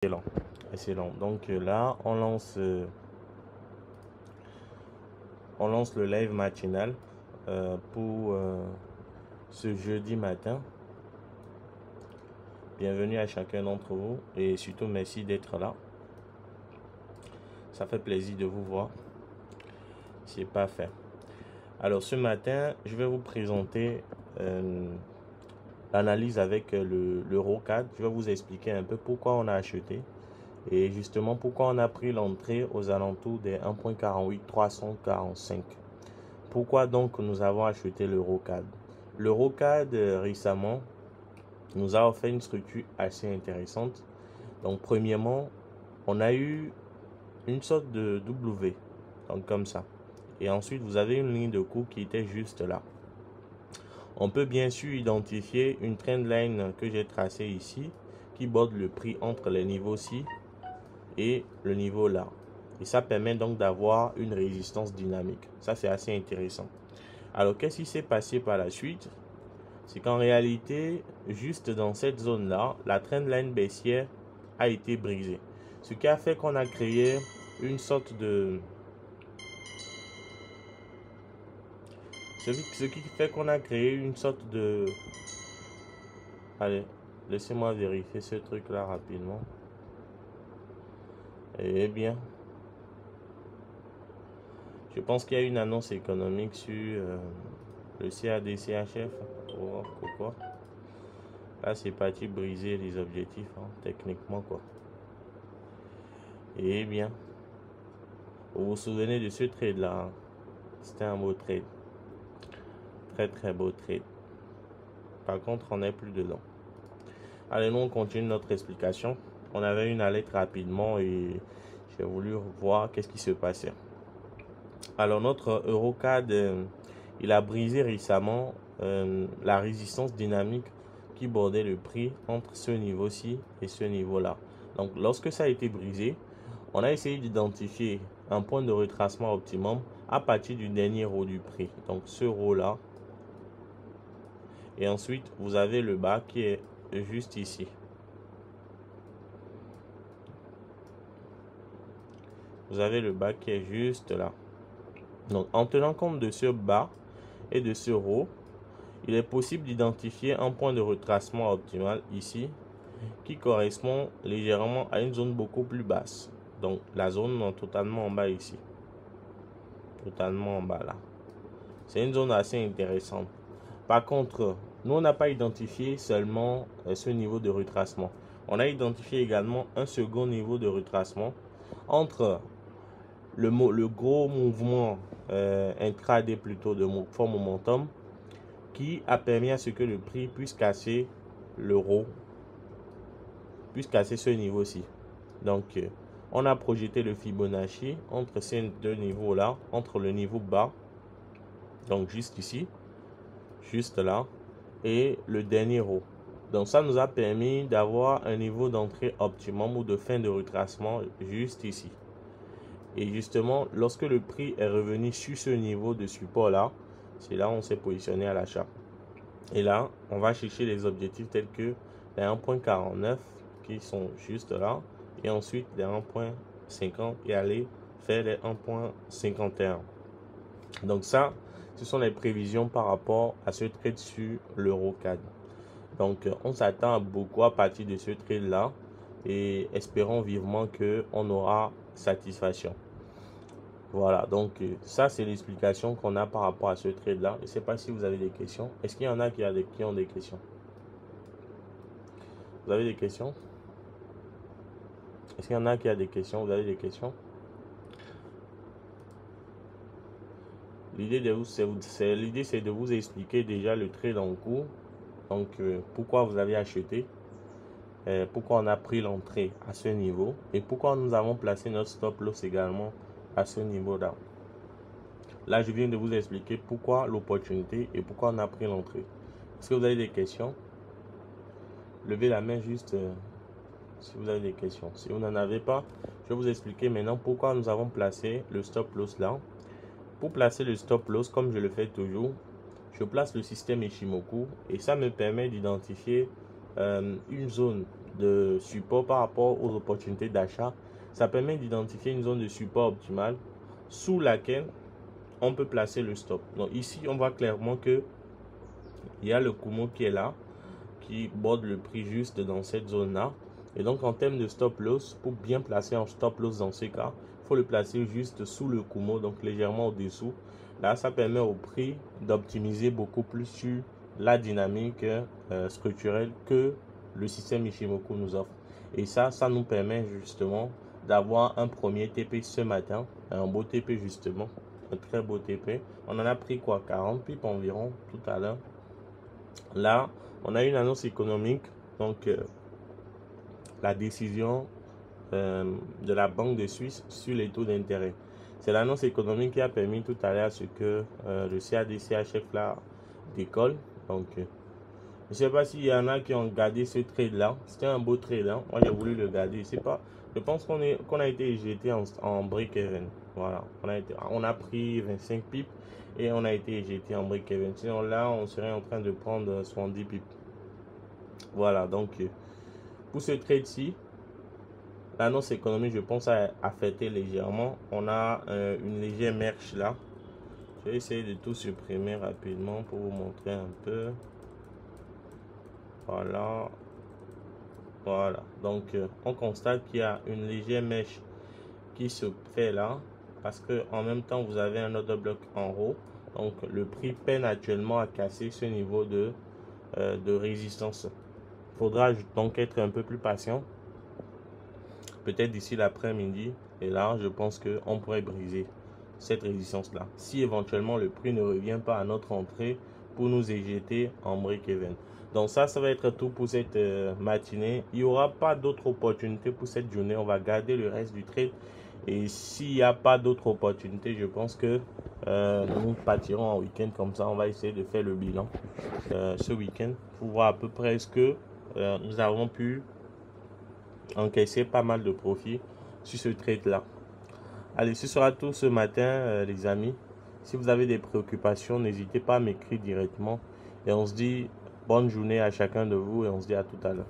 Excellent, excellent. Donc là, on lance le live matinal pour ce jeudi matin. Bienvenue à chacun d'entre vous et surtout merci d'être là. Ça fait plaisir de vous voir. C'est parfait. Alors ce matin, je vais vous présenter l'analyse avec l'Eurocad. Je vais vous expliquer un peu pourquoi on a acheté et justement pourquoi on a pris l'entrée aux alentours des 1.48345. Pourquoi donc nous avons acheté l'Eurocad? L'Eurocad récemment nous a offert une structure assez intéressante. Donc premièrement, on a eu une sorte de W, donc comme ça. Et ensuite, vous avez une ligne de cours qui était juste là. On peut bien sûr identifier une trendline que j'ai tracée ici, qui borde le prix entre les niveaux ci et le niveau là. Et ça permet donc d'avoir une résistance dynamique. Ça, c'est assez intéressant. Alors, qu'est-ce qui s'est passé par la suite? C'est qu'en réalité, juste dans cette zone-là, la trendline baissière a été brisée. Ce qui a fait qu'on a créé une sorte de... Ce qui fait qu'on a créé une sorte de... Allez, laissez-moi vérifier ce truc-là rapidement. Eh bien, je pense qu'il y a une annonce économique sur le CAD-CHF. Pourquoi? Là, c'est parti briser les objectifs, hein, techniquement, quoi. Eh bien, vous vous souvenez de ce trade-là, hein? C'était un beau trade. Très, très beau trade. Par contre, on n'est plus dedans. Allez, nous, on continue notre explication. On avait une alerte rapidement et j'ai voulu voir qu'est-ce qui se passait. Alors, notre Eurocad, il a brisé récemment la résistance dynamique qui bordait le prix entre ce niveau-ci et ce niveau-là. Donc, lorsque ça a été brisé, on a essayé d'identifier un point de retracement optimum à partir du dernier haut du prix. Donc, ce haut-là. Et ensuite, vous avez le bas qui est juste ici. Vous avez le bas qui est juste là. Donc, en tenant compte de ce bas et de ce haut, il est possible d'identifier un point de retracement optimal ici qui correspond légèrement à une zone beaucoup plus basse. Donc, la zone totalement en bas ici. Totalement en bas là. C'est une zone assez intéressante. Par contre, nous, on n'a pas identifié seulement ce niveau de retracement. On a identifié également un second niveau de retracement entre le gros mouvement intraday plutôt de fort momentum qui a permis à ce que le prix puisse casser l'euro, puisse casser ce niveau-ci. Donc, on a projeté le Fibonacci entre ces deux niveaux-là, entre le niveau bas, donc juste ici, juste là, et le dernier haut. Donc ça nous a permis d'avoir un niveau d'entrée optimum ou de fin de retracement juste ici. Et justement, lorsque le prix est revenu sur ce niveau de support là, c'est là où on s'est positionné à l'achat. Et là, on va chercher les objectifs tels que les 1.49 qui sont juste là, et ensuite les 1.50 et aller faire les 1.51. Donc ça, ce sont les prévisions par rapport à ce trade sur l'Eurocad. Donc on s'attend à beaucoup à partir de ce trade là et espérons vivement que on aura satisfaction. Voilà, donc ça c'est l'explication qu'on a par rapport à ce trade là. Je ne sais pas si vous avez des questions. Est-ce qu'il y en a qui ont des questions? Vous avez des questions? Est-ce qu'il y en a qui a des questions? Vous avez des questions? L'idée c'est de vous expliquer déjà le trade en cours. Donc pourquoi vous avez acheté, pourquoi on a pris l'entrée à ce niveau et pourquoi nous avons placé notre stop loss également à ce niveau là. Là je viens de vous expliquer pourquoi l'opportunité et pourquoi on a pris l'entrée. Est-ce que vous avez des questions? Levez la main juste si vous avez des questions. Si vous n'en avez pas, je vais vous expliquer maintenant pourquoi nous avons placé le stop loss là. Pour placer le stop loss, comme je le fais toujours, je place le système Ichimoku et ça me permet d'identifier une zone de support par rapport aux opportunités d'achat. Ça permet d'identifier une zone de support optimale sous laquelle on peut placer le stop. Donc ici, on voit clairement que il y a le Kumo qui est là, qui borde le prix juste dans cette zone-là. Et donc en termes de stop loss, pour bien placer un stop loss dans ce cas, il faut le placer juste sous le Kumo, donc légèrement au-dessous. Là, ça permet au prix d'optimiser beaucoup plus sur la dynamique structurelle que le système Ichimoku nous offre. Et ça nous permet justement d'avoir un premier TP ce matin, un beau TP justement, un très beau TP. On en a pris quoi, 40 pips environ tout à l'heure. Là, on a une annonce économique, donc la décision de la Banque de Suisse sur les taux d'intérêt. C'est l'annonce économique qui a permis tout à l'heure à ce que le CAD-CHF là décolle. Donc, je ne sais pas s'il y en a qui ont gardé ce trade là. C'était un beau trade, hein? Moi j'ai voulu le garder. C'est pas, je pense qu'on a été éjecté en break-even. Voilà, on a pris 25 pips et on a été éjecté en break-even. Sinon là, on serait en train de prendre 70 pips. Voilà, donc pour ce trade-ci, l'annonce économique, je pense, a affecté légèrement. On a une légère merge là. Je vais essayer de tout supprimer rapidement pour vous montrer un peu. Voilà. Voilà. Donc, on constate qu'il y a une légère mèche qui se fait là. Parce que en même temps, vous avez un autre bloc en haut. Donc, le prix peine actuellement à casser ce niveau de résistance. Il faudra donc être un peu plus patient. Peut-être d'ici l'après-midi. Et là, je pense qu'on pourrait briser cette résistance-là. Si éventuellement le prix ne revient pas à notre entrée pour nous éjecter en break-even. Donc ça va être tout pour cette matinée. Il n'y aura pas d'autres opportunités pour cette journée. On va garder le reste du trade. Et s'il n'y a pas d'autres opportunités, je pense que nous partirons en week-end comme ça. On va essayer de faire le bilan ce week-end pour voir à peu près ce que nous avons pu encaisser pas mal de profits sur ce trade là. Allez, ce sera tout ce matin les amis. Si vous avez des préoccupations, n'hésitez pas à m'écrire directement et on se dit bonne journée à chacun de vous et on se dit à tout à l'heure.